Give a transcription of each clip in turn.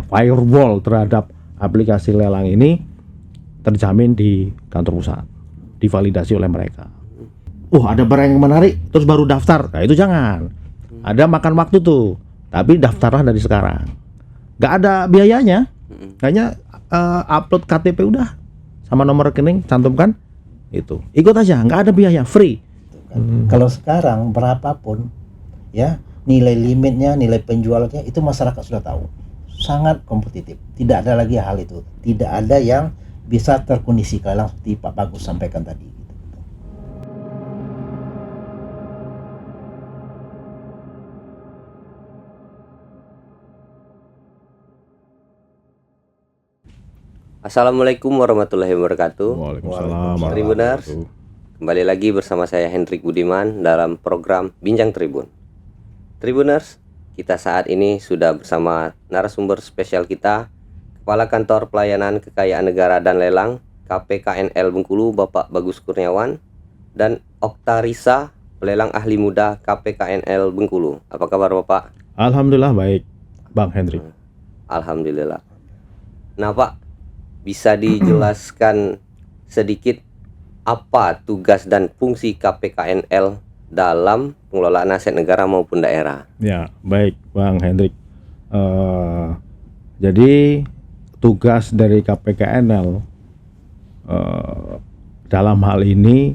firewall terhadap aplikasi lelang ini terjamin di kantor pusat, divalidasi oleh mereka. Ada barang yang menarik terus baru daftar, nah itu jangan. Ada makan waktu tuh, tapi daftarlah dari sekarang. Nggak ada biayanya, hanya upload KTP udah sama nomor rekening cantumkan, itu ikut aja, nggak ada biaya, free. Kalau sekarang berapapun ya nilai limitnya, nilai penjualannya itu masyarakat sudah tahu, sangat kompetitif. Tidak ada lagi hal itu, tidak ada yang bisa terkondisikan seperti Pak Bagus sampaikan tadi. Assalamualaikum warahmatullahi wabarakatuh. Waalaikumsalam. Tribuners, kembali lagi bersama saya Hendrik Budiman dalam program Bincang Tribun. Tribuners, kita saat ini sudah bersama narasumber spesial kita, Kepala Kantor Pelayanan Kekayaan Negara dan Lelang KPKNL Bengkulu, Bapak Bagus Kurniawan, dan Okta Risa, pelelang ahli muda KPKNL Bengkulu. Apa kabar Bapak? Alhamdulillah baik, Bang Hendrik. Alhamdulillah. Nah Pak, bisa dijelaskan sedikit apa tugas dan fungsi KPKNL dalam pengelolaan aset negara maupun daerah? Ya, baik Bang Hendrik. Jadi tugas dari KPKNL dalam hal ini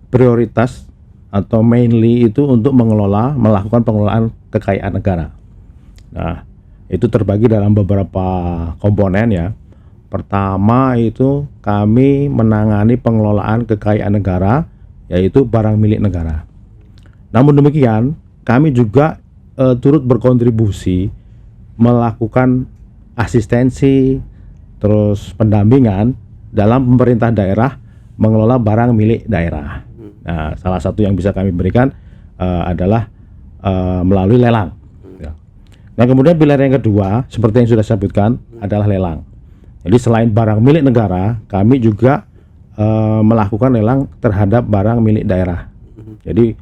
prioritas atau mainly itu untuk melakukan pengelolaan kekayaan negara. Nah, itu terbagi dalam beberapa komponen ya. Pertama itu kami menangani pengelolaan kekayaan negara, yaitu barang milik negara. Namun demikian, kami juga turut berkontribusi melakukan asistensi terus pendampingan dalam pemerintah daerah mengelola barang milik daerah. Nah, salah satu yang bisa kami berikan adalah melalui lelang. Nah, kemudian pilihan yang kedua seperti yang sudah saya sebutkan adalah lelang. Jadi selain barang milik negara, kami juga melakukan lelang terhadap barang milik daerah. Jadi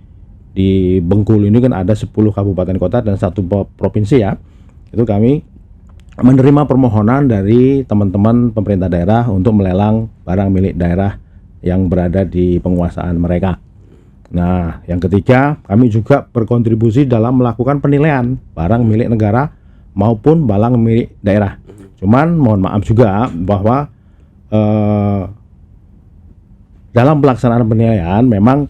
di Bengkulu ini kan ada 10 kabupaten kota dan 1 provinsi ya. Itu kami menerima permohonan dari teman-teman pemerintah daerah untuk melelang barang milik daerah yang berada di penguasaan mereka. Nah, yang ketiga, kami juga berkontribusi dalam melakukan penilaian barang milik negara maupun barang milik daerah. Cuman mohon maaf juga bahwa dalam pelaksanaan penilaian memang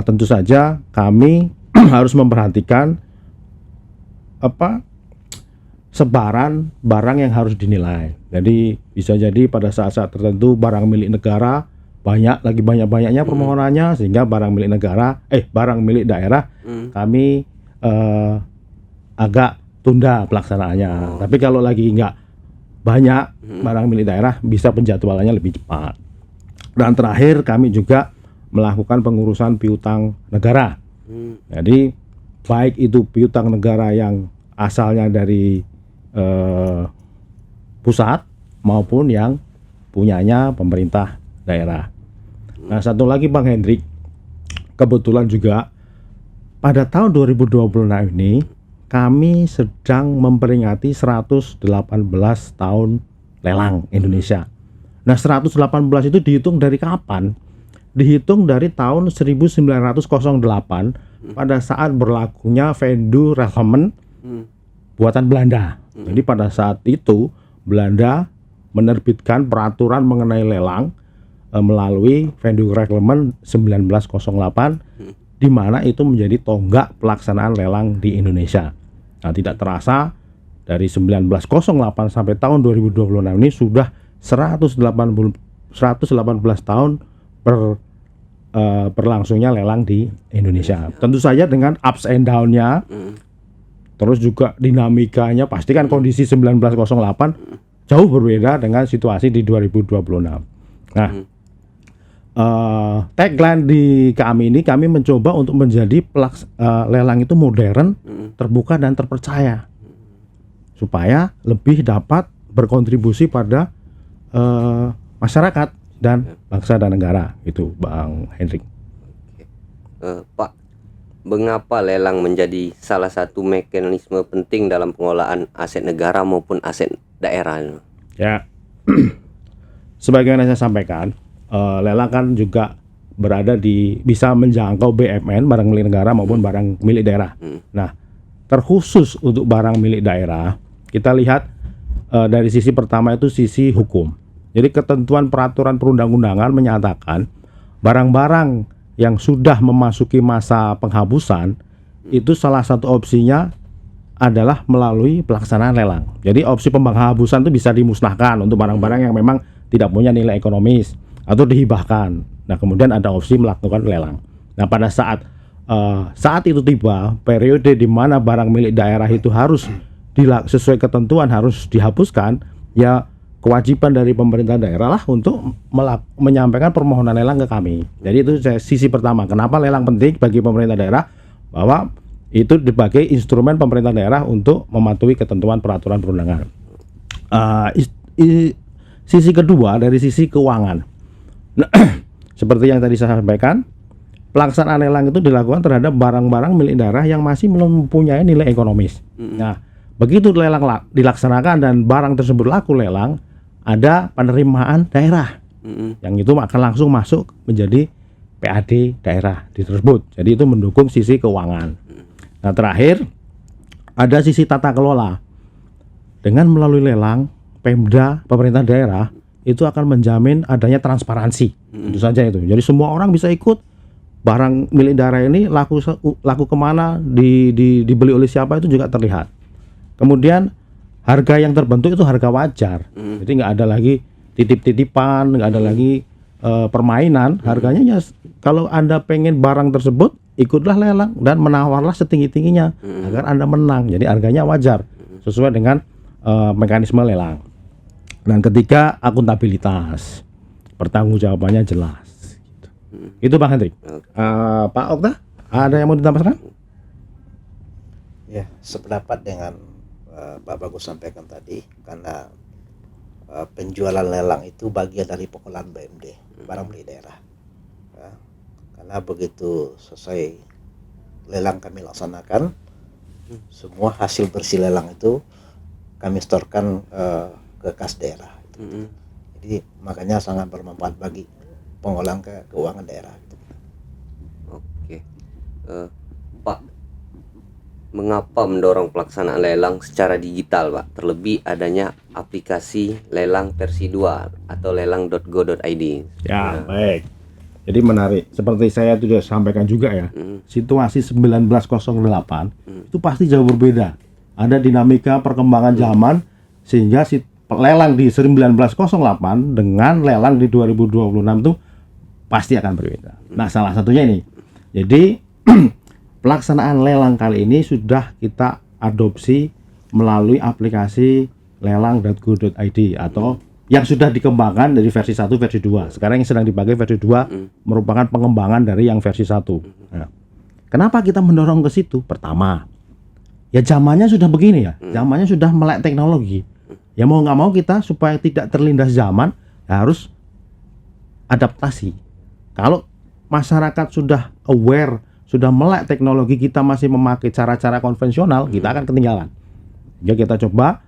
tentu saja kami harus memperhatikan sebaran barang yang harus dinilai. Jadi bisa jadi pada saat-saat tertentu barang milik negara banyak-banyaknya permohonannya, sehingga barang milik daerah kami agak tunda pelaksanaannya. Tapi kalau lagi nggak banyak barang milik daerah, bisa penjadwalannya lebih cepat. Dan terakhir kami juga melakukan pengurusan piutang negara. Jadi baik itu piutang negara yang asalnya dari pusat maupun yang punyanya pemerintah daerah. Nah, satu lagi Bang Hendrik, kebetulan juga pada tahun 2026 ini kami sedang memperingati 118 tahun lelang Indonesia. Nah, 118 itu dihitung dari kapan? Dihitung dari tahun 1908 pada saat berlakunya Vendu Reglement buatan Belanda. Jadi pada saat itu Belanda menerbitkan peraturan mengenai lelang melalui Vendu Reglement 1908, di mana itu menjadi tonggak pelaksanaan lelang di Indonesia. Nah, tidak terasa dari 1908 sampai tahun 2026 ini sudah 118 tahun berlangsungnya lelang di Indonesia. Tentu saja dengan ups and down-nya, terus juga dinamikanya, pasti kan kondisi 1908 jauh berbeda dengan situasi di 2026. Nah, tagline di kami ini, kami mencoba untuk menjadi lelang itu modern, terbuka dan terpercaya, supaya lebih dapat berkontribusi pada masyarakat dan bangsa dan negara. Itu Bang Hendrik. Pak, mengapa lelang menjadi salah satu mekanisme penting dalam pengelolaan aset negara maupun aset daerah? Ya, sebagaimana saya sampaikan, lelang kan juga berada bisa menjangkau BMN, barang milik negara maupun barang milik daerah. Nah, terkhusus untuk barang milik daerah, kita lihat dari sisi pertama itu sisi hukum. Jadi ketentuan peraturan perundang-undangan menyatakan barang-barang yang sudah memasuki masa penghapusan itu salah satu opsinya adalah melalui pelaksanaan lelang. Jadi opsi penghapusan itu bisa dimusnahkan untuk barang-barang yang memang tidak punya nilai ekonomis atau dihibahkan. Nah, kemudian ada opsi melakukan lelang. Nah, pada saat itu tiba periode di mana barang milik daerah itu harus sesuai ketentuan harus dihapuskan, ya kewajiban dari pemerintah daerah lah untuk menyampaikan permohonan lelang ke kami. Jadi itu sisi pertama. Kenapa lelang penting bagi pemerintah daerah? Bahwa itu sebagai instrumen pemerintah daerah untuk mematuhi ketentuan peraturan perundangan. Sisi kedua dari sisi keuangan. Nah, seperti yang tadi saya sampaikan, pelaksanaan lelang itu dilakukan terhadap barang-barang milik daerah yang masih belum mempunyai nilai ekonomis. Nah, begitu lelang dilaksanakan dan barang tersebut laku lelang, ada penerimaan daerah yang itu akan langsung masuk menjadi PAD daerah tersebut. Jadi itu mendukung sisi keuangan. Nah, terakhir ada sisi tata kelola. Dengan melalui lelang, Pemda, pemerintah daerah itu akan menjamin adanya transparansi. Itu saja itu. Jadi semua orang bisa ikut. Barang milik daerah ini laku kemana, dibeli oleh siapa itu juga terlihat. Kemudian harga yang terbentuk itu harga wajar. Jadi nggak ada lagi titip-titipan, nggak ada lagi permainan. Harganya ya kalau Anda pengen barang tersebut, ikutlah lelang dan menawarlah setinggi-tingginya agar Anda menang. Jadi harganya wajar sesuai dengan mekanisme lelang. Dan ketiga, akuntabilitas, pertanggungjawabannya jelas. Itu Bang Hendrik. Pak Okta, ada yang mau ditambahkan? Ya, sependapat dengan Pak Bagus sampaikan tadi, karena penjualan lelang itu bagian dari pengelolaan BMD, barang milik daerah. Ya, karena begitu selesai lelang kami laksanakan, semua hasil bersih lelang itu kami setorkan ke kas daerah. Jadi makanya sangat bermanfaat bagi pengelolaan keuangan daerah. Oke, Pak, mengapa mendorong pelaksanaan lelang secara digital, Pak? Terlebih adanya aplikasi lelang versi 2 atau lelang.go.id. Ya, baik. Jadi menarik. Seperti saya sudah sampaikan juga ya, situasi 1908 itu pasti jauh berbeda. Ada dinamika perkembangan zaman sehingga lelang di 1908 dengan lelang di 2026 itu pasti akan berbeda. Nah, salah satunya ini. Jadi pelaksanaan lelang kali ini sudah kita adopsi melalui aplikasi lelang.go.id atau yang sudah dikembangkan dari versi 1 versi 2. Sekarang yang sedang dipakai versi 2 merupakan pengembangan dari yang versi 1. Nah, kenapa kita mendorong ke situ? Pertama, ya zamannya sudah begini ya. Zamannya sudah melek teknologi. Ya mau nggak mau kita supaya tidak terlindas zaman harus adaptasi. Kalau masyarakat sudah aware, sudah melek teknologi, kita masih memakai cara-cara konvensional, kita akan ketinggalan. Jadi kita coba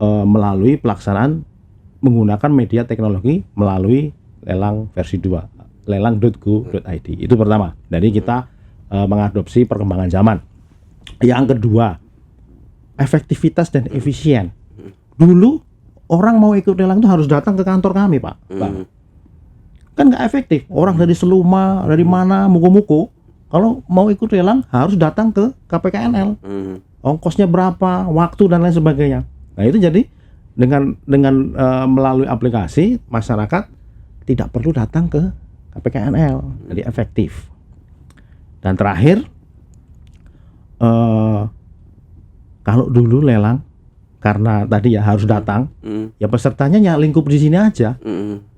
melalui pelaksanaan menggunakan media teknologi melalui lelang versi 2, lelang.go.id. Itu pertama. Jadi kita mengadopsi perkembangan zaman. Yang kedua, efektivitas dan efisien. Dulu orang mau ikut lelang itu harus datang ke kantor kami, Pak. Kan nggak efektif. Orang dari Seluma, dari mana, muko-muko. Kalau mau ikut lelang harus datang ke KPKNL. Ongkosnya berapa, waktu dan lain sebagainya. Nah, itu jadi dengan melalui aplikasi masyarakat tidak perlu datang ke KPKNL. Jadi efektif. Dan terakhir, kalau dulu lelang karena tadi ya harus datang, ya pesertanya ya lingkup di sini aja,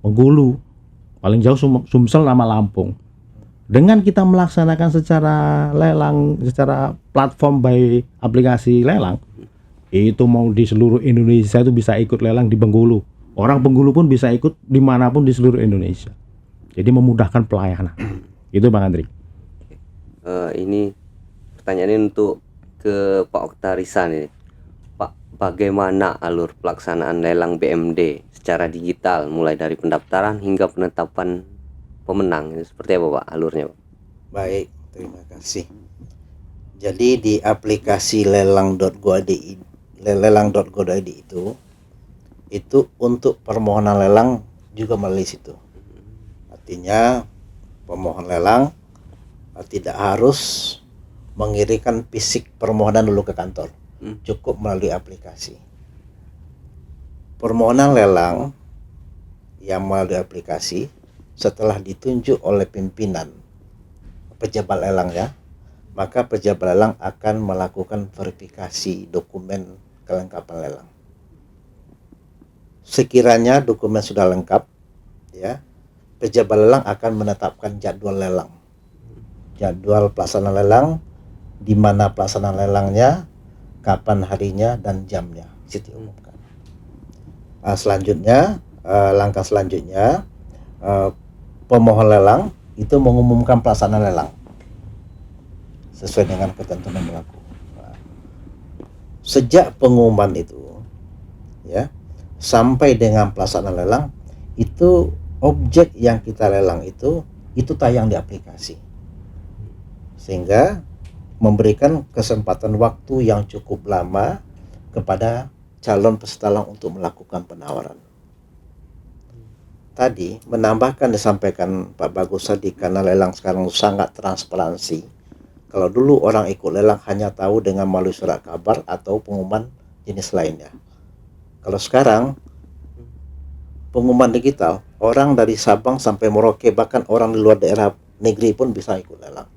Bengkulu, paling jauh Sumsel sama Lampung. Dengan kita melaksanakan secara lelang, secara platform by aplikasi lelang, itu mau di seluruh Indonesia itu bisa ikut lelang di Bengkulu. Orang Bengkulu pun bisa ikut dimanapun di seluruh Indonesia. Jadi memudahkan pelayanan. Itu Bang Andri. Ini pertanyaan ini untuk ke Pak Oktarisa nih. Pak, bagaimana alur pelaksanaan lelang BMD secara digital mulai dari pendaftaran hingga penetapan pemenang? Ini seperti apa Pak alurnya Pak? Baik, terima kasih. Jadi di aplikasi lelang.go.id itu untuk permohonan lelang juga melalui situ. Artinya pemohon lelang tidak harus mengirimkan fisik permohonan dulu ke kantor, cukup melalui aplikasi. Permohonan lelang yang melalui aplikasi setelah ditunjuk oleh pimpinan pejabat lelang ya, maka pejabat lelang akan melakukan verifikasi dokumen kelengkapan lelang. Sekiranya dokumen sudah lengkap ya, pejabat lelang akan menetapkan jadwal lelang, jadwal pelaksanaan lelang, di mana pelaksanaan lelangnya, kapan harinya dan jamnya, situ diumumkan. Langkah selanjutnya pemohon lelang itu mengumumkan pelaksanaan lelang sesuai dengan ketentuan yang berlaku. Sejak pengumuman itu ya sampai dengan pelaksanaan lelang, itu objek yang kita lelang itu tayang di aplikasi, sehingga memberikan kesempatan waktu yang cukup lama kepada calon peserta lelang untuk melakukan penawaran. Tadi menambahkan disampaikan Pak Bagus tadi, karena lelang sekarang sangat transparansi. Kalau dulu orang ikut lelang hanya tahu dengan melalui surat kabar atau pengumuman jenis lainnya. Kalau sekarang pengumuman digital, orang dari Sabang sampai Merauke, bahkan orang di luar daerah negeri pun bisa ikut lelang.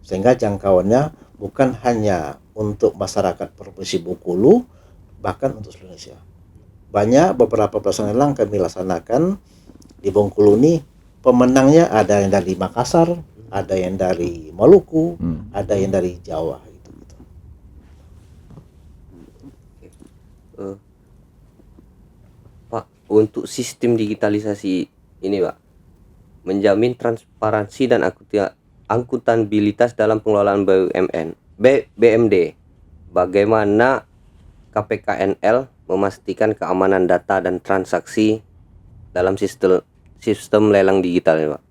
Sehingga jangkauannya bukan hanya untuk masyarakat Provinsi Bengkulu, bahkan untuk seluruh Indonesia. Banyak beberapa pelaksanaan lelang kami laksanakan di Bengkulu ini, pemenangnya ada yang dari Makassar, ada yang dari Maluku, ada yang dari Jawa gitu. Pak, untuk sistem digitalisasi ini Pak, menjamin transparansi dan akuntabilitas dalam pengelolaan BMD. Bagaimana KPKNL memastikan keamanan data dan transaksi dalam sistem lelang digital ya Pak?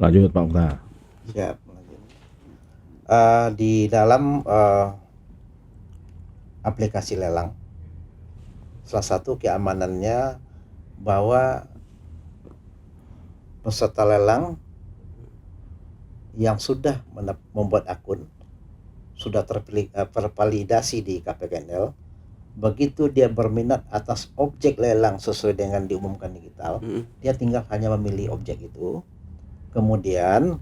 Lanjut Pak Okta. Siap. Di dalam aplikasi lelang, salah satu keamanannya bahwa peserta lelang yang sudah membuat akun, sudah tervalidasi di KPKNL, begitu dia berminat atas objek lelang sesuai dengan diumumkan digital, dia tinggal hanya memilih objek itu. Kemudian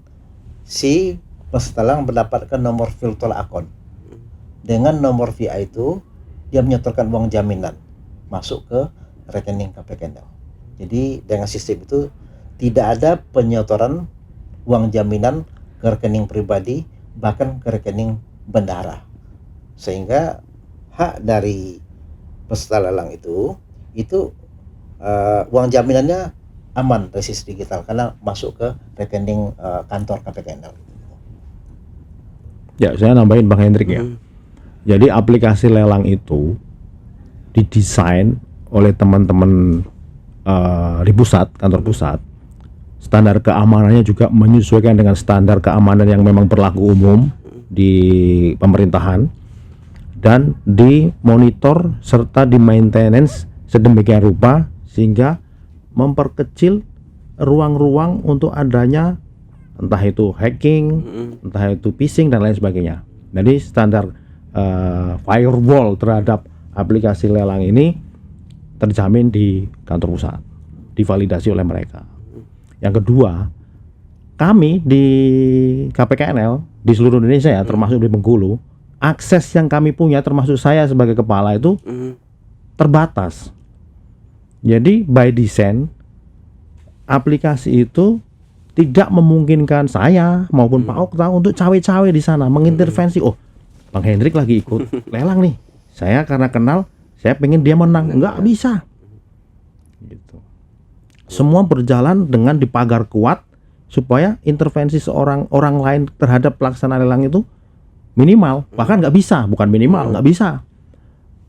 si peserta lelang mendapatkan nomor virtual akun. Dengan nomor VI itu dia menyetorkan uang jaminan masuk ke rekening KPKNL. Jadi dengan sistem itu tidak ada penyetoran uang jaminan ke rekening pribadi, bahkan ke rekening bendahara. Sehingga hak dari peserta lelang itu uang jaminannya aman dari sisi digital karena masuk ke rekening kantor KPKNL. Ya, saya nambahin Bang Hendrik ya. Jadi aplikasi lelang itu didesain oleh teman-teman di pusat, kantor pusat. Standar keamanannya juga menyesuaikan dengan standar keamanan yang memang berlaku umum di pemerintahan, dan dimonitor serta di-maintenance sedemikian rupa sehingga memperkecil ruang-ruang untuk adanya entah itu hacking, entah itu phishing dan lain sebagainya. Jadi standar firewall terhadap aplikasi lelang ini terjamin di kantor pusat, divalidasi oleh mereka. Yang kedua, kami di KPKNL di seluruh Indonesia ya, termasuk di Bengkulu, akses yang kami punya termasuk saya sebagai kepala itu terbatas. Jadi by design aplikasi itu tidak memungkinkan saya maupun Pak Okta untuk cawe-cawe di sana mengintervensi. Oh, Bang Hendrik lagi ikut lelang nih, saya karena kenal, saya pengen dia menang. Nggak bisa gitu. Semua berjalan dengan dipagar kuat supaya intervensi orang lain terhadap pelaksanaan lelang itu minimal, bahkan nggak bisa, bukan minimal, nggak bisa.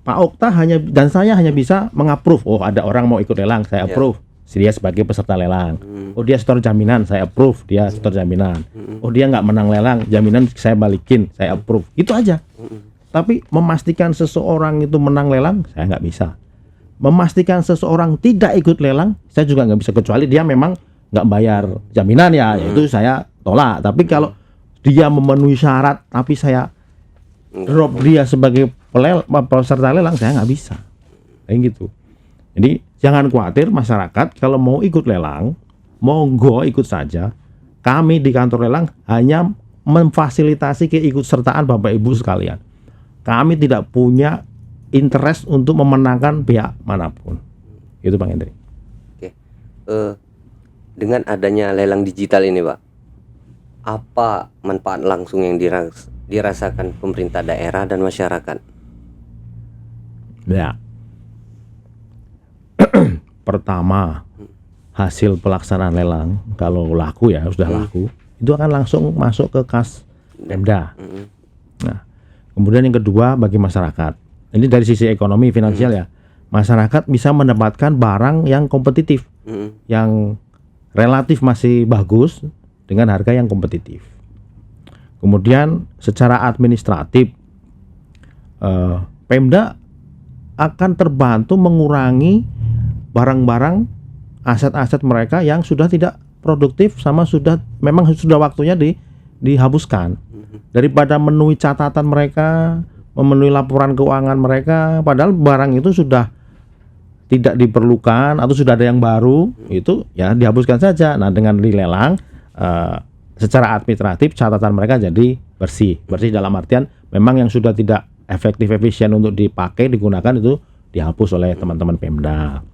Pak Okta dan saya hanya bisa mengapprove. Oh, ada orang mau ikut lelang, saya approve. Dia sebagai peserta lelang. Oh, dia setor jaminan, saya approve. Dia setor jaminan. Oh, dia nggak menang lelang, jaminan saya balikin, saya approve. Itu aja. Tapi memastikan seseorang itu menang lelang, saya nggak bisa. Memastikan seseorang tidak ikut lelang, saya juga nggak bisa, kecuali dia memang nggak bayar jaminan ya, itu saya tolak. Tapi kalau dia memenuhi syarat, tapi saya drop dia sebagai peserta lelang, saya nggak bisa. Kayak gitu. Jadi jangan khawatir masyarakat, kalau mau ikut lelang, monggo ikut saja. Kami di kantor lelang hanya memfasilitasi keikutsertaan Bapak Ibu sekalian. Kami tidak punya interest untuk memenangkan pihak manapun. Itu Bang Hendrik. Oke. Dengan adanya lelang digital ini, Pak, apa manfaat langsung yang dirasakan pemerintah daerah dan masyarakat? Ya. Pertama, hasil pelaksanaan lelang kalau laku ya, sudah laku, itu akan langsung masuk ke kas Pemda. Nah, kemudian yang kedua bagi masyarakat. Ini dari sisi ekonomi finansial ya. Masyarakat bisa mendapatkan barang yang kompetitif, yang relatif masih bagus dengan harga yang kompetitif. Kemudian secara administratif, Pemda akan terbantu mengurangi barang-barang, aset-aset mereka yang sudah tidak produktif sama memang sudah waktunya dihapuskan. Daripada memenuhi catatan mereka, memenuhi laporan keuangan mereka, padahal barang itu sudah tidak diperlukan atau sudah ada yang baru, itu ya dihapuskan saja. Nah, dengan dilelang, secara administratif catatan mereka jadi bersih dalam artian memang yang sudah tidak efektif efisien untuk dipakai digunakan itu dihapus oleh teman-teman Pemda.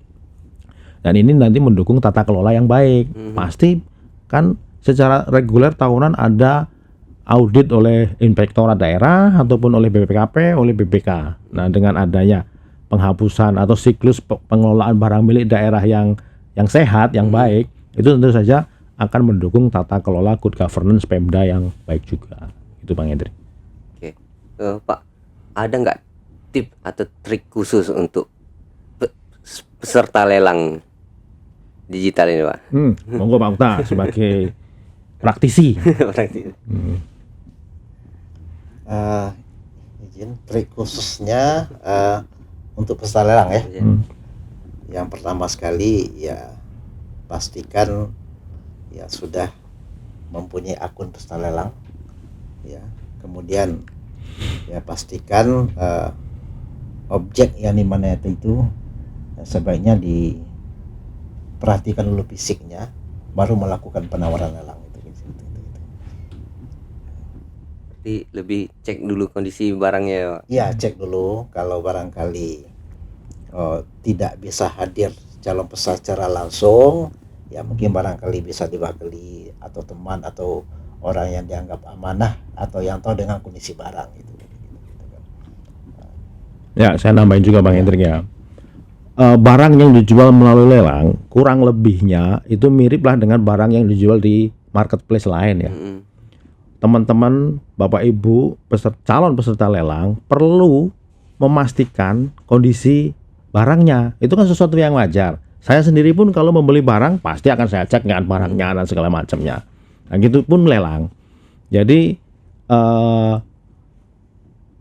Dan ini nanti mendukung tata kelola yang baik. Pasti kan secara reguler tahunan ada audit oleh inspektorat daerah ataupun oleh BPKP, oleh BPK. Nah, dengan adanya penghapusan atau siklus pengelolaan barang milik daerah yang sehat, yang baik, itu tentu saja akan mendukung tata kelola good governance Pemda yang baik juga. Itu Bang Hendrik. Oke. Pak, ada nggak tip atau trik khusus untuk peserta lelang digital ini, Pak? Monggo Pak Okta sebagai praktisi. Izin trik khususnya untuk peserta lelang ya. Yang pertama sekali ya pastikan ya sudah mempunyai akun peserta lelang ya. Kemudian ya pastikan objek yang dimana itu sebaiknya diperhatikan dulu fisiknya, baru melakukan penawaran lelang itu. Berarti lebih cek dulu kondisi barangnya, Pak. Ya, cek dulu kalau barangkali tidak bisa hadir calon peserta secara langsung, ya mungkin barangkali bisa diwakili atau teman atau orang yang dianggap amanah atau yang tahu dengan kondisi barang itu. Ya, saya nambahin juga Bang Hendrik ya. Barang yang dijual melalui lelang kurang lebihnya itu mirip lah dengan barang yang dijual di marketplace lain ya. Teman-teman, Bapak Ibu, calon peserta lelang perlu memastikan kondisi barangnya. Itu kan sesuatu yang wajar. Saya sendiri pun kalau membeli barang pasti akan saya cek dengan barangnya dan segala macamnya. Nah, gitu pun lelang. Jadi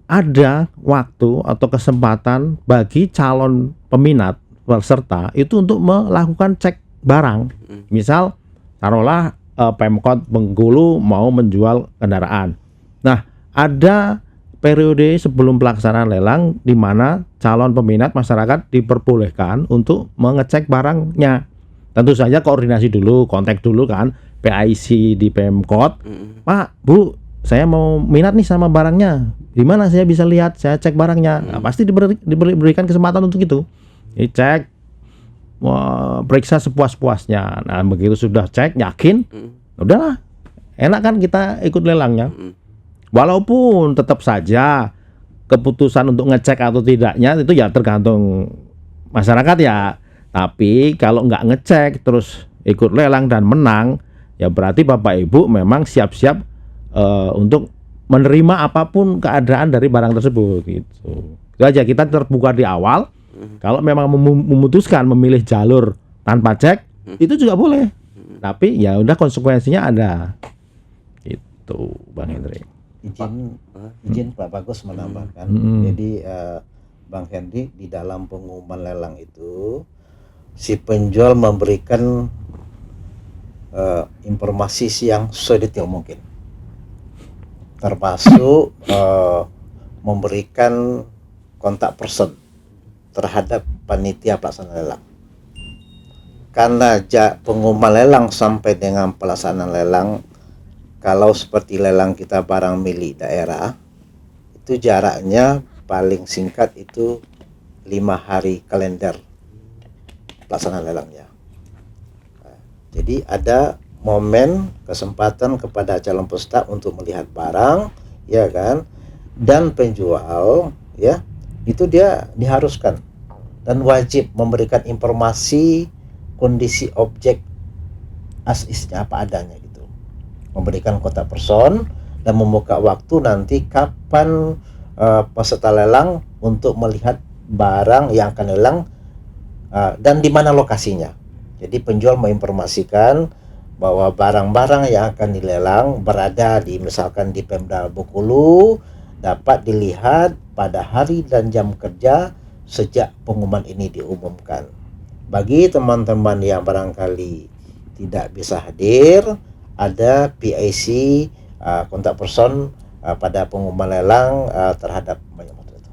ada waktu atau kesempatan bagi calon peminat peserta itu untuk melakukan cek barang. Misal taruhlah Pemkot Bengkulu mau menjual kendaraan. Nah, ada periode sebelum pelaksanaan lelang di mana calon peminat masyarakat diperbolehkan untuk mengecek barangnya. Tentu saja koordinasi dulu, kontak dulu kan PIC di Pemkot. Pak, Bu, saya mau minat nih sama barangnya. Di mana saya bisa lihat, saya cek barangnya. Nah, pasti diberikan kesempatan untuk itu. Dicek, periksa sepuas-puasnya. Nah, begitu sudah cek, yakin, udahlah, enak kan kita ikut lelangnya. Walaupun tetap saja keputusan untuk ngecek atau tidaknya itu ya tergantung masyarakat ya. Tapi kalau nggak ngecek terus ikut lelang dan menang, ya berarti Bapak Ibu memang siap-siap untuk menerima apapun keadaan dari barang tersebut gitu. Itu aja, kita terbuka di awal. Kalau memang memutuskan memilih jalur tanpa cek, itu juga boleh. Tapi ya udah konsekuensinya ada. Itu Bang Hendrik. Izin Pak Bagus menambahkan. Jadi Bang Hendrik, di dalam pengumuman lelang itu si penjual memberikan informasi yang sedetail mungkin, termasuk memberikan kontak person terhadap panitia pelaksana lelang. Karena pengumuman lelang sampai dengan pelaksanaan lelang, kalau seperti lelang kita barang milik daerah, itu jaraknya paling singkat itu 5 hari kalender pelaksanaan lelangnya. Jadi ada momen kesempatan kepada calon peserta untuk melihat barang, ya kan, dan penjual, ya, itu dia diharuskan dan wajib memberikan informasi kondisi objek asisnya apa adanya gitu, memberikan kontak person dan membuka waktu nanti kapan peserta lelang untuk melihat barang yang akan lelang dan di mana lokasinya. Jadi penjual menginformasikan bahwa barang-barang yang akan dilelang berada di misalkan di Pemda Bengkulu, dapat dilihat pada hari dan jam kerja sejak pengumuman ini diumumkan. Bagi teman-teman yang barangkali tidak bisa hadir, ada PIC kontak person pada pengumuman lelang terhadap banyak motor itu.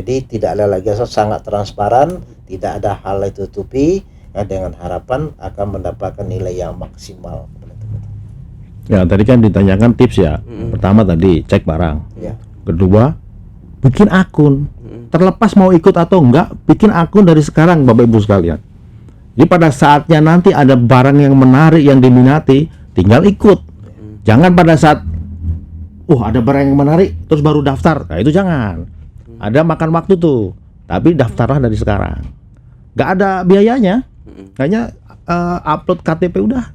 Jadi tidak ada lagi, sangat transparan, tidak ada hal ditutupi, dengan harapan akan mendapatkan nilai yang maksimal. Ya tadi kan ditanyakan tips ya. Pertama tadi cek barang. Ya. Kedua, bikin akun. Terlepas mau ikut atau enggak, bikin akun dari sekarang Bapak Ibu sekalian. Jadi pada saatnya nanti ada barang yang menarik yang diminati, tinggal ikut. Jangan pada saat ada barang yang menarik terus baru daftar. Nah, itu jangan. Ada makan waktu tuh. Tapi daftarlah dari sekarang. Nggak ada biayanya. Hanya upload KTP udah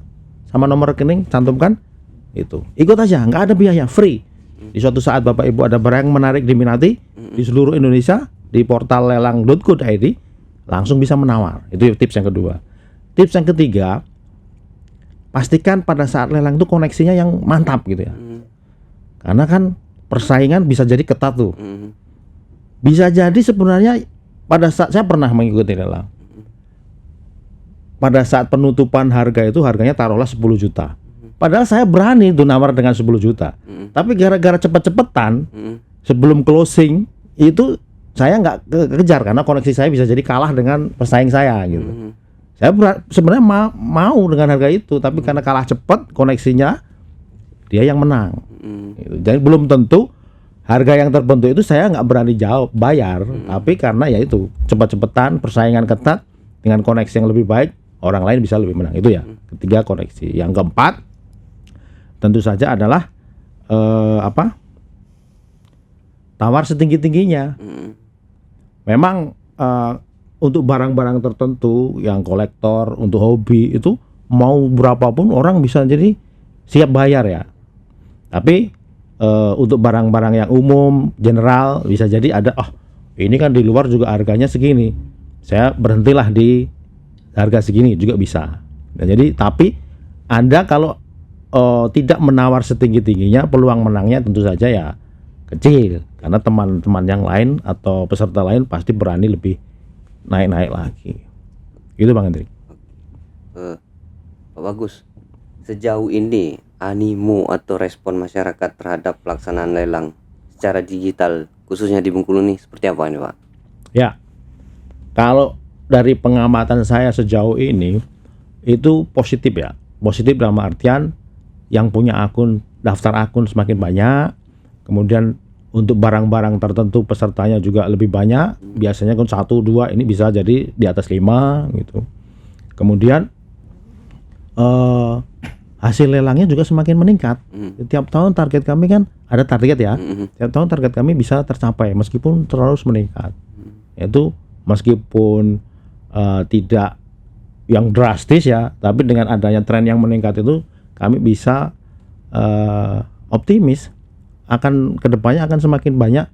sama nomor rekening cantumkan, itu ikut aja, nggak ada biaya, free. Di suatu saat Bapak Ibu ada barang yang menarik diminati di seluruh Indonesia, di portal lelang.co.id langsung bisa menawar. Itu tips yang kedua. Tips yang ketiga, pastikan pada saat lelang itu koneksinya yang mantap gitu ya. Karena kan persaingan bisa jadi ketat tuh. Bisa jadi sebenarnya pada saat saya pernah mengikuti lelang, pada saat penutupan harga itu harganya taruhlah 10 juta. Padahal saya berani tuh nawar dengan 10 juta. Tapi gara-gara cepet-cepetan sebelum closing itu saya nggak kejar karena koneksi saya bisa jadi kalah dengan pesaing saya gitu. Saya sebenarnya mau dengan harga itu, tapi karena kalah cepat koneksinya dia yang menang. Gitu. Jadi belum tentu harga yang tertentu itu saya nggak berani bayar, tapi karena ya itu cepat-cepatan persaingan ketat dengan koneksi yang lebih baik, orang lain bisa lebih menang. Itu ya. Ketiga, koneksi. Yang keempat tentu saja adalah tawar setinggi-tingginya. Memang untuk barang-barang tertentu yang kolektor, untuk hobi itu mau berapapun orang bisa jadi siap bayar ya. Tapi untuk barang-barang yang umum, general bisa jadi ada ini kan di luar juga harganya segini. Saya berhentilah di harga segini juga bisa. Nah, jadi tapi Anda kalau tidak menawar setinggi-tingginya, peluang menangnya tentu saja ya kecil, karena teman-teman yang lain atau peserta lain pasti berani lebih naik-naik lagi. Gitu Bang Hendrik. Pak Bagus, sejauh ini animo atau respon masyarakat terhadap pelaksanaan lelang secara digital khususnya di Bengkulu nih seperti apa ini Pak? Ya, kalau dari pengamatan saya sejauh ini itu positif ya. Positif dalam artian yang punya akun, daftar akun semakin banyak. Kemudian untuk barang-barang tertentu pesertanya juga lebih banyak. Biasanya kan 1, 2, ini bisa jadi di atas 5 gitu. Kemudian hasil lelangnya juga semakin meningkat. Tiap tahun target kami kan ada target ya. Tiap tahun target kami bisa tercapai meskipun terus meningkat. Yaitu meskipun tidak yang drastis ya, tapi dengan adanya tren yang meningkat itu kami bisa optimis akan kedepannya akan semakin banyak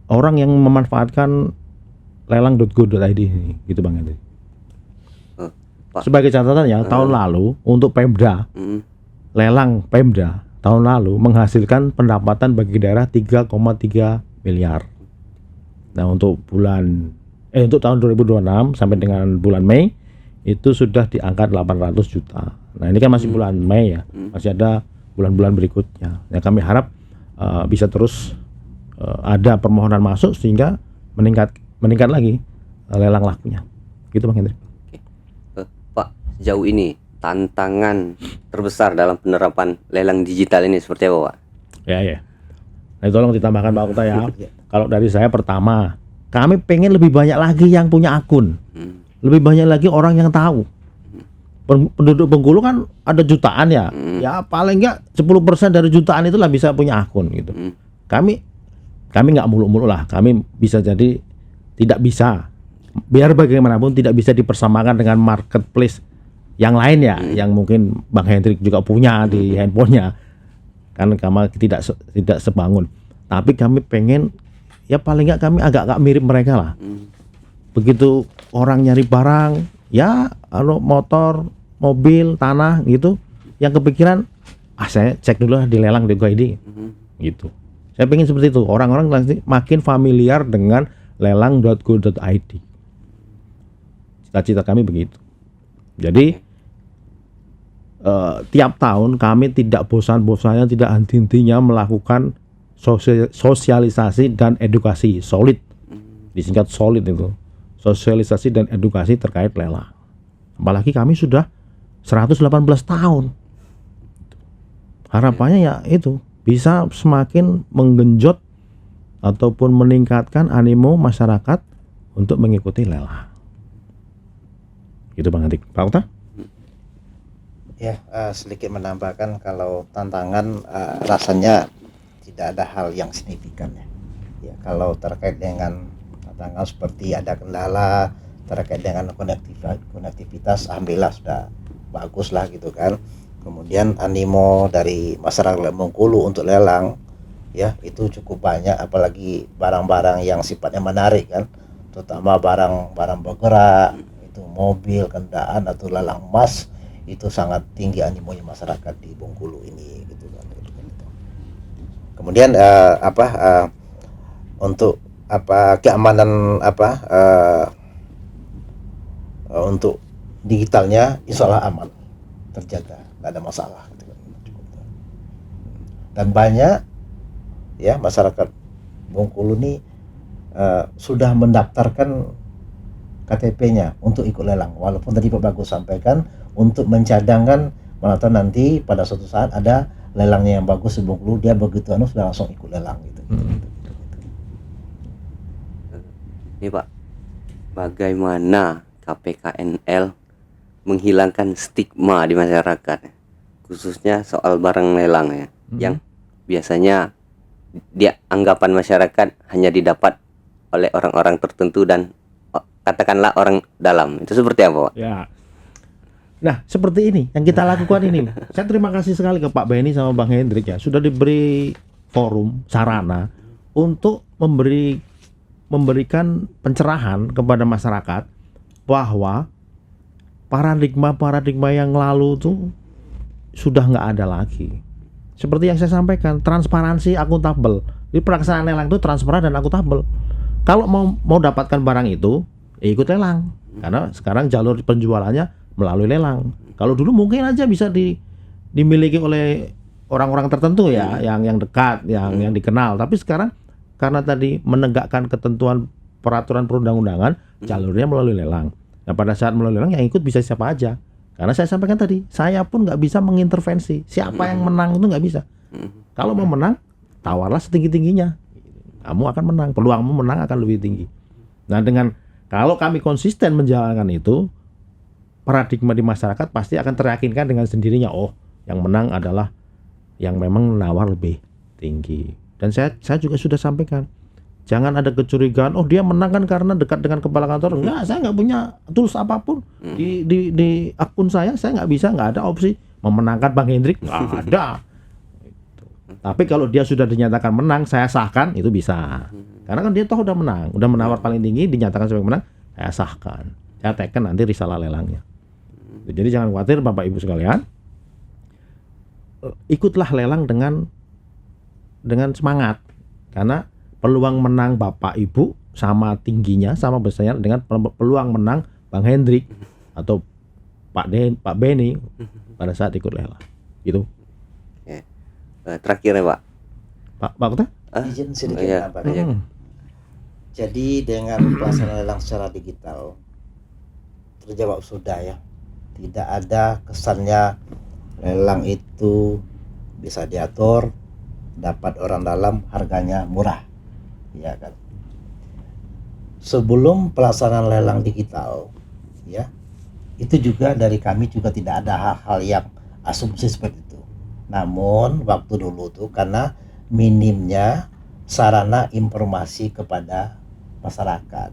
orang yang memanfaatkan lelang.go.id ini, gitu Bang Hendrik. Pak. Sebagai catatan ya, tahun lalu untuk Pemda, lelang Pemda tahun lalu menghasilkan pendapatan bagi daerah 3,3 miliar. Nah, untuk untuk tahun 2026 sampai dengan bulan Mei itu sudah di angka 800 juta. Nah, ini kan masih bulan Mei ya. Masih ada bulan-bulan berikutnya. Ya, kami harap bisa terus ada permohonan masuk sehingga meningkat lagi lelang lakunya. Gitu Bang Hendrik. Pak, sejauh ini tantangan terbesar dalam penerapan lelang digital ini seperti apa, Pak? Ya. Nah, tolong ditambahkan Pak Okta ya. Kalau dari saya pertama, kami pengen lebih banyak lagi yang punya akun. Lebih banyak lagi orang yang tahu. Penduduk Bengkulu kan ada jutaan ya. Ya paling enggak 10% dari jutaan itulah bisa punya akun gitu. Kami nggak muluk-muluk lah. Kami bisa jadi tidak bisa. Biar bagaimanapun tidak bisa dipersamakan dengan marketplace yang lain ya, yang mungkin Bang Hendrik juga punya di handphonenya. Kan kami tidak sebangun. Tapi kami pengen ya paling nggak kami agak mirip mereka lah. Begitu orang nyari barang, ya motor, mobil, tanah gitu, yang kepikiran, saya cek dulu di lelang.go.id gitu. Saya pengen seperti itu. Orang-orang makin familiar dengan lelang.go.id. Cita-cita kami begitu. Jadi tiap tahun kami tidak bosan-bosannya, tidak henti-hentinya melakukan sosialisasi dan edukasi solid, disingkat solid itu, sosialisasi dan edukasi terkait lelang. Apalagi kami sudah 118 tahun. Harapannya ya itu bisa semakin menggenjot ataupun meningkatkan animo masyarakat untuk mengikuti lelang. Gitu Bang Hendrik. Pak Okta? Ya, sedikit menambahkan kalau tantangan rasanya tidak ada hal yang signifikan ya. Ya, kalau terkait dengan tantangan seperti ada kendala terkait dengan konektivitas, alhamdulillah sudah bagus lah gitu kan. Kemudian animo dari masyarakat Bengkulu untuk lelang ya itu cukup banyak, apalagi barang-barang yang sifatnya menarik kan, terutama barang-barang bergerak itu mobil, kendaraan atau lelang emas itu sangat tinggi animonya masyarakat di Bengkulu ini gitu kan. Kemudian untuk keamanan untuk digitalnya insya Allah aman, terjaga, nggak ada masalah gitu kan. Dan banyak ya masyarakat Bengkulu ini sudah mendaftarkan KTP-nya untuk ikut lelang, walaupun tadi Pak Bagus sampaikan untuk mencadangkan mana tahu nanti pada suatu saat ada lelangnya yang bagus di Bengkulu, dia begitu sudah langsung ikut lelang gitu. Ini Pak, bagaimana KPKNL menghilangkan stigma di masyarakat, khususnya soal barang lelang ya, yang biasanya dia anggapan masyarakat hanya didapat oleh orang-orang tertentu dan katakanlah orang dalam. Itu seperti apa, Pak? Ya. Nah, seperti ini yang kita lakukan ini. Saya terima kasih sekali ke Pak Benny sama Bang Hendrik ya, sudah diberi forum, sarana untuk memberikan pencerahan kepada masyarakat bahwa paradigma yang lalu tuh sudah nggak ada lagi. Seperti yang saya sampaikan, transparansi, akuntabel. Jadi pelaksanaan lelang itu transparan dan akuntabel. Kalau mau dapatkan barang itu, ikut lelang. Karena sekarang jalur penjualannya melalui lelang. Kalau dulu mungkin aja bisa dimiliki oleh orang-orang tertentu ya, yang dekat, yang dikenal. Tapi sekarang karena tadi menegakkan ketentuan peraturan perundang-undangan, jalurnya melalui lelang. Nah, pada saat melalui lelang yang ikut bisa siapa aja. Karena saya sampaikan tadi, saya pun nggak bisa mengintervensi siapa yang menang, itu nggak bisa. Kalau mau menang, tawarlah setinggi-tingginya. Kamu akan menang, peluangmu menang akan lebih tinggi. Nah, kalau kami konsisten menjalankan itu, paradigma di masyarakat pasti akan teryakinkan dengan sendirinya. Oh, yang menang adalah yang memang menawar lebih tinggi. Dan saya juga sudah sampaikan, jangan ada kecurigaan. Oh, dia menang kan karena dekat dengan kepala kantor. Enggak, saya nggak punya tools apapun di akun saya nggak bisa, nggak ada opsi memenangkan Bang Hendrik, nggak ada. Gitu. Tapi kalau dia sudah dinyatakan menang, saya sahkan, itu bisa. Karena kan dia toh udah menang, udah menawar paling tinggi, dinyatakan sebagai menang, saya sahkan. Saya teken nanti risalah lelangnya. Jadi jangan khawatir Bapak Ibu sekalian, ikutlah lelang dengan semangat, karena peluang menang Bapak Ibu sama tingginya, sama besarnya dengan peluang menang Bang Hendrik atau Pak Benny pada saat ikut lelang. Gitu. Oke. Terakhir ya Pak. Pak Kota? Izin sedikit iya, Pak. iya. Jadi dengan pelaksanaan lelang secara digital terjawab sudah ya. Tidak ada kesannya lelang itu bisa diatur, dapat orang dalam, harganya murah. Ya kan. Sebelum pelaksanaan lelang digital ya, itu juga dari kami juga tidak ada hal-hal yang asumsi seperti itu. Namun waktu dulu tuh karena minimnya sarana informasi kepada masyarakat.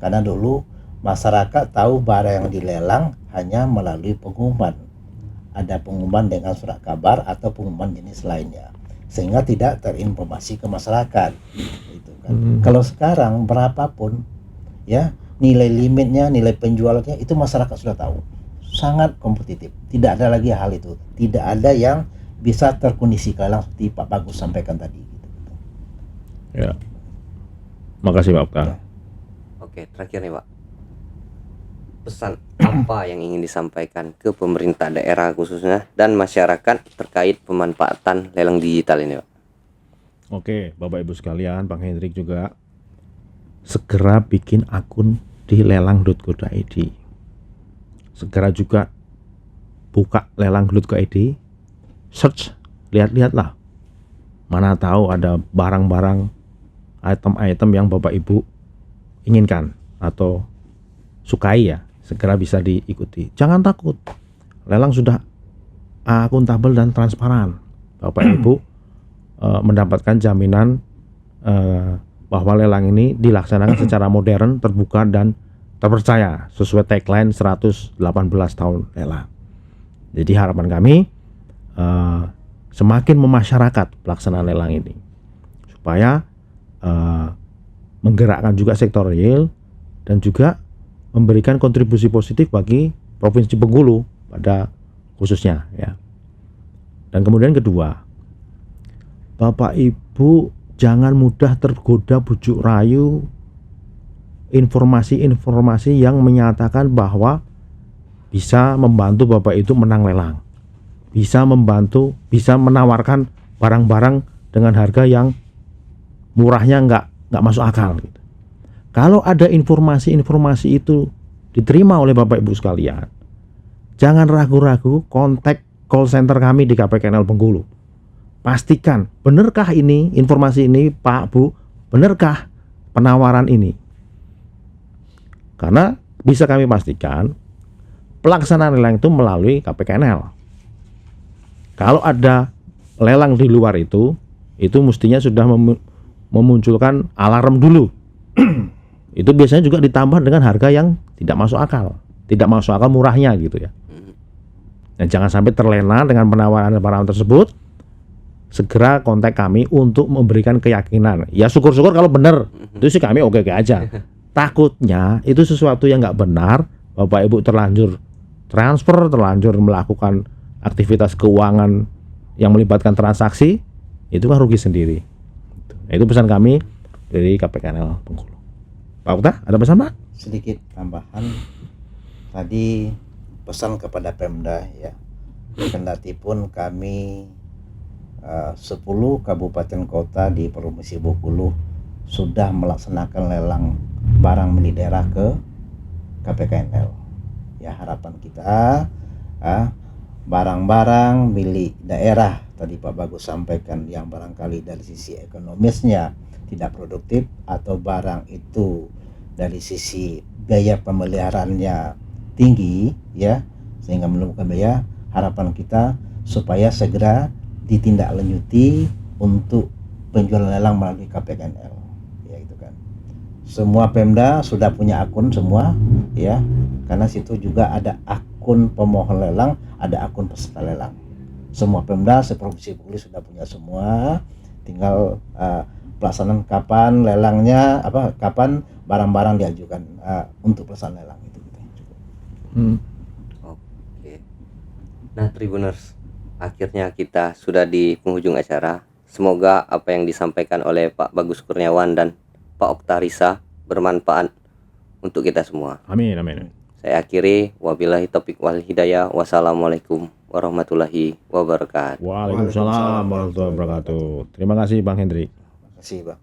Karena dulu masyarakat tahu barang yang dilelang hanya melalui pengumuman. Ada pengumuman dengan surat kabar atau pengumuman jenis lainnya, sehingga tidak terinformasi ke masyarakat. Gitu kan. Kalau sekarang berapapun ya nilai limitnya, nilai penjualannya itu masyarakat sudah tahu. Sangat kompetitif. Tidak ada lagi hal itu. Tidak ada yang bisa terkondisikan seperti Pak Bagus sampaikan tadi. Gitu. Ya. Makasih Pak Okta. Oke, terakhir nih Pak. Pesan apa yang ingin disampaikan ke pemerintah daerah khususnya dan masyarakat terkait pemanfaatan lelang digital ini Pak? Oke, Bapak Ibu sekalian, Bang Hendrik juga segera bikin akun di lelang.go.id. Segera juga buka lelang.go.id, search, lihat-lihatlah. Mana tahu ada barang-barang, item-item yang Bapak Ibu inginkan atau sukai ya, segera bisa diikuti. Jangan takut. Lelang sudah akuntabel dan transparan. Bapak Ibu mendapatkan jaminan bahwa lelang ini dilaksanakan secara modern, terbuka dan terpercaya sesuai tagline 118 tahun lelang. Jadi harapan kami semakin memasyarakat pelaksanaan lelang ini supaya menggerakkan juga sektor real dan juga memberikan kontribusi positif bagi Provinsi Bengkulu pada khususnya ya. Dan kemudian kedua, Bapak Ibu jangan mudah tergoda bujuk rayu informasi-informasi yang menyatakan bahwa bisa membantu Bapak itu menang lelang, bisa membantu, bisa menawarkan barang-barang dengan harga yang murahnya nggak masuk akal gitu. Kalau ada informasi-informasi itu diterima oleh Bapak Ibu sekalian, jangan ragu-ragu kontak call center kami di KPKNL Bengkulu. Pastikan, benarkah ini informasi ini Pak Bu, benarkah penawaran ini? Karena bisa kami pastikan pelaksanaan lelang itu melalui KPKNL. Kalau ada lelang di luar itu mestinya sudah memunculkan alarm dulu. Itu biasanya juga ditambah dengan harga yang tidak masuk akal murahnya gitu ya. Dan jangan sampai terlena dengan penawaran tersebut. Segera kontak kami untuk memberikan keyakinan. Ya syukur-syukur kalau benar, itu sih kami oke-oke aja. Takutnya itu sesuatu yang nggak benar, Bapak Ibu terlanjur transfer, terlanjur melakukan aktivitas keuangan yang melibatkan transaksi, itu kan rugi sendiri. Nah, itu pesan kami dari KPKNL Bengkulu. Pak Okta, ada pesan Pak? Sedikit tambahan tadi, pesan kepada Pemda ya, kendati pun kami 10 kabupaten kota di Provinsi Bengkulu sudah melaksanakan lelang barang milik daerah ke KPKNL ya. Harapan kita barang-barang milik daerah tadi Pak Bagus sampaikan yang barangkali dari sisi ekonomisnya tidak produktif atau barang itu dari sisi biaya pemeliharaannya tinggi ya, sehingga memerlukan biaya, harapan kita supaya segera ditindaklanjuti untuk penjualan lelang melalui KPKNL ya, itu kan. Semua Pemda sudah punya akun semua ya, karena situ juga ada akun akun pemohon lelang, ada akun peserta lelang. Semua Pemda seprovinsi Bengkulu sudah punya semua, tinggal pelaksanaan kapan lelangnya, kapan barang-barang diajukan untuk pelaksanaan lelang itu. Oke. Nah, Tribuners, akhirnya kita sudah di penghujung acara. Semoga apa yang disampaikan oleh Pak Bagus Kurniawan dan Pak Oktarisa bermanfaat untuk kita semua. Amin, amin. Saya akhiri, wabillahi taufiq wal hidayah. Wassalamualaikum warahmatullahi wabarakatuh. Waalaikumsalam warahmatullahi wabarakatuh. Terima kasih Bang Hendrik. Terima kasih, Bang.